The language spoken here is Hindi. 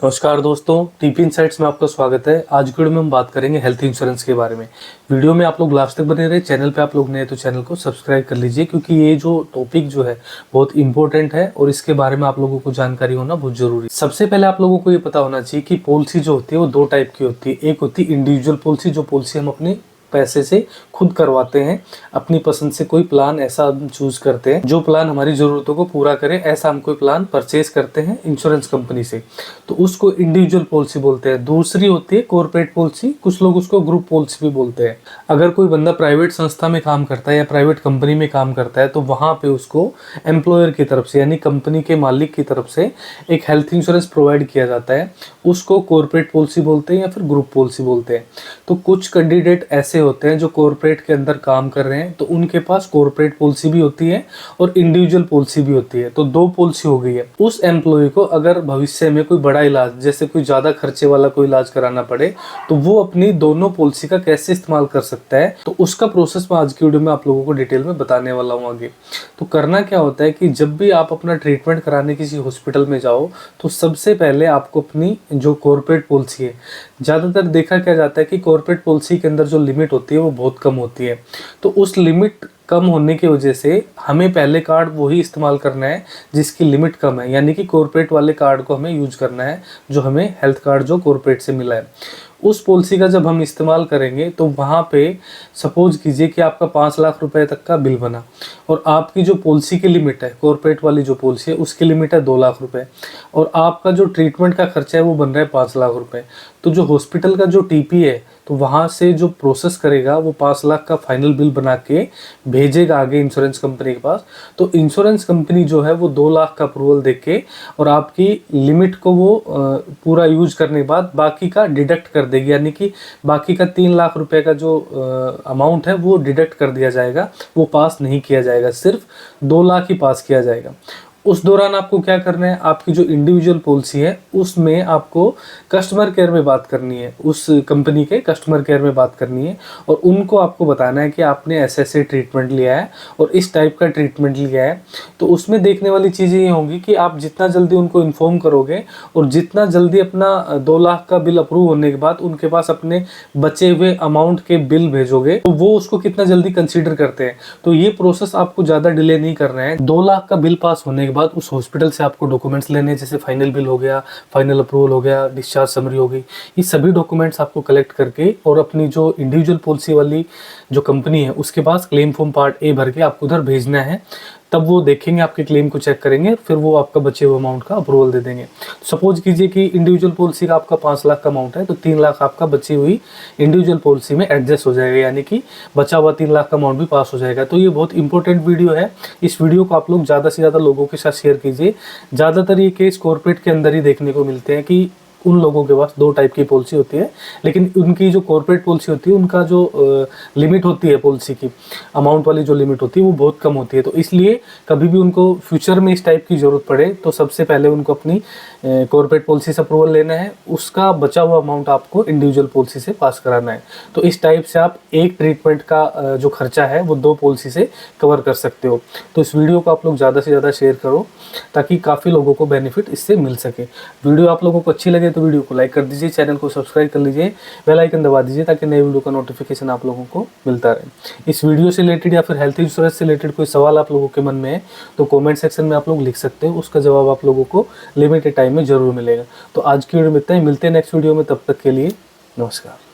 नमस्कार दोस्तों, टीपी इनसाइट्स में आपका स्वागत है। आज की वीडियो में हम बात करेंगे हेल्थ इंश्योरेंस के बारे में। वीडियो में आप लोग लास्ट तक बने रहे। चैनल पे आप लोग नए तो चैनल को सब्सक्राइब कर लीजिए, क्योंकि ये जो टॉपिक जो है बहुत इंपॉर्टेंट है और इसके बारे में आप लोगों को जानकारी होना बहुत जरूरी है। सबसे पहले आप लोगों को ये पता होना चाहिए कि पॉलिसी जो होती है वो दो टाइप की होती है। एक होती है इंडिविजुअल पॉलिसी, जो पॉलिसी हम अपने पैसे से खुद करवाते हैं। अपनी पसंद से कोई प्लान ऐसा हम चूज करते हैं जो प्लान हमारी जरूरतों को पूरा करे, ऐसा हम कोई प्लान परचेज करते हैं इंश्योरेंस कंपनी से, तो उसको इंडिविजुअल पॉलिसी बोलते हैं। दूसरी होती है कॉर्पोरेट पॉलिसी, कुछ लोग उसको ग्रुप पॉलिसी भी बोलते हैं। अगर कोई बंदा प्राइवेट संस्था में काम करता है या प्राइवेट कंपनी में काम करता है तो वहां पे उसको एम्प्लॉयर की तरफ से यानी कंपनी के मालिक की तरफ से एक हेल्थ इंश्योरेंस प्रोवाइड किया जाता है। उसको कॉर्पोरेट पॉलिसी बोलते हैं या फिर ग्रुप पॉलिसी बोलते हैं। तो कुछ कैंडिडेट ऐसे होते हैं जो कॉर्पोरेट के अंदर काम कर रहे हैं, तो उनके पास कॉर्पोरेट पॉलिसी भी होती है और इंडिविजुअल पॉलिसी भी होती है। तो दो पॉलिसी हो गई है। उस एम्प्लॉय को अगर भविष्य में कोई बड़ा इलाज, जैसे कोई ज्यादा खर्चे वाला कोई इलाज कराना पड़े, तो वो अपनी दोनों पॉलिसी का कैसे इस्तेमाल कर सकता है, तो उसका प्रोसेस मैं आज की वीडियो में आप लोगों को डिटेल में बताने वाला हूँ आगे। तो करना क्या होता है कि जब भी आप अपना ट्रीटमेंट कराने किसी हॉस्पिटल में जाओ, तो सबसे पहले आपको अपनी जो कॉर्पोरेट पॉलिसी है, ज़्यादातर देखा क्या जाता है कि कॉर्पोरेट पॉलिसी के अंदर जो लिमिट होती है वो बहुत कम होती है। तो उस लिमिट कम होने की वजह से हमें पहले कार्ड वही इस्तेमाल करना है जिसकी लिमिट कम है, यानी कि कॉर्पोरेट वाले कार्ड को हमें यूज करना है जो हमें हेल्थ कार्ड जो कॉर्पोरेट से मिला है। उस पॉलिसी का जब हम इस्तेमाल करेंगे तो वहाँ पे सपोज कीजिए कि आपका 5 लाख रुपए तक का बिल बना और आपकी जो पॉलिसी की लिमिट है, कॉर्पोरेट वाली जो पॉलिसी है उसकी लिमिट है 2 लाख रुपए, और आपका जो ट्रीटमेंट का खर्चा है वो बन रहा है 5 लाख रुपए। तो जो हॉस्पिटल का जो टीपी है, तो वहाँ से जो प्रोसेस करेगा वो 5 लाख का फाइनल बिल बना के भेजेगा आगे इंश्योरेंस कंपनी के पास। तो इंश्योरेंस कंपनी जो है वो 2 लाख का अप्रूवल देके और आपकी लिमिट को वो पूरा यूज करने के बाद बाकी का डिडक्ट कर देगी, यानी कि बाकी का 3 लाख रुपए का जो अमाउंट है वो डिडक्ट कर दिया जाएगा। वो पास नहीं किया जाएगा, सिर्फ 2 लाख ही पास किया जाएगा। उस दौरान आपको क्या करना है, आपकी जो इंडिविजुअल पॉलिसी है उसमें आपको कस्टमर केयर में बात करनी है, उस कंपनी के कस्टमर केयर में बात करनी है और उनको आपको बताना है कि आपने ऐसे ऐसे ट्रीटमेंट लिया है और इस टाइप का ट्रीटमेंट लिया है। तो उसमें देखने वाली चीज़ें ये होंगी कि आप जितना जल्दी उनको इन्फॉर्म करोगे और जितना जल्दी अपना 2 लाख का बिल अप्रूव होने के बाद उनके पास अपने बचे हुए अमाउंट के बिल भेजोगे, तो वो उसको कितना जल्दी कंसीडर करते हैं। तो ये प्रोसेस आपको ज़्यादा डिले नहीं करना है। 2 लाख का बिल पास होने के बाद उस हॉस्पिटल से आपको डॉक्यूमेंट्स लेने हैं, जैसे फाइनल बिल हो गया, फाइनल अप्रूवल हो गया, डिस्चार्ज समरी हो गई। ये सभी डॉक्यूमेंट्स आपको कलेक्ट करके और अपनी जो इंडिविजुअल पॉलिसी वाली जो कंपनी है उसके पास क्लेम फॉर्म पार्ट ए भर के आपको उधर भेजना है। तब वो देखेंगे, आपके क्लेम को चेक करेंगे, फिर वो आपका बचे हुए अमाउंट का अप्रूवल दे देंगे। सपोज कीजिए कि इंडिविजुअल पॉलिसी का आपका 5 लाख का अमाउंट है, तो 3 लाख आपका बची हुई इंडिविजुअल पॉलिसी में एडजस्ट हो जाएगा, यानी कि बचा हुआ 3 लाख का अमाउंट भी पास हो जाएगा। तो ये बहुत इंपॉर्टेंट वीडियो है। इस वीडियो को आप लोग ज़्यादा से ज़्यादा लोगों के साथ शेयर कीजिए। ज़्यादातर ये केस कॉर्पोरेट के अंदर ही देखने को मिलते हैं कि उन लोगों के पास 2 टाइप की पॉलिसी होती है, लेकिन उनकी जो कॉर्पोरेट पॉलिसी होती है उनका जो लिमिट होती है, पॉलिसी की अमाउंट वाली जो लिमिट होती है वो बहुत कम होती है। तो इसलिए कभी भी उनको फ्यूचर में इस टाइप की ज़रूरत पड़े तो सबसे पहले उनको अपनी कॉर्पोरेट पॉलिसी से अप्रूवल लेना है, उसका बचा हुआ अमाउंट आपको इंडिविजुअल पॉलिसी से पास कराना है। तो इस टाइप से आप एक ट्रीटमेंट का जो खर्चा है वो 2 पॉलिसी से कवर कर सकते हो। तो इस वीडियो को आप लोग ज़्यादा से ज़्यादा शेयर करो ताकि काफ़ी लोगों को बेनिफिट इससे मिल सके। वीडियो आप लोगों को अच्छी लगे तो वीडियो को लाइक कर दीजिए, चैनल को सब्सक्राइब कर लीजिए, बेल आइकन दबा दीजिए ताकि नए वीडियो का नोटिफिकेशन आप लोगों को मिलता रहे। इस वीडियो से रिलेटेड या फिर हेल्थ इंश्योरेंस से रिलेटेड कोई सवाल आप लोगों के मन में है तो कमेंट सेक्शन में आप लोग लिख सकते हो, उसका जवाब आप लोगों को लिमिटेड टाइम में जरूर मिलेगा। तो आज की वीडियो में इतना ही, मिलते हैं नेक्स्ट वीडियो में, तब तक के लिए नमस्कार।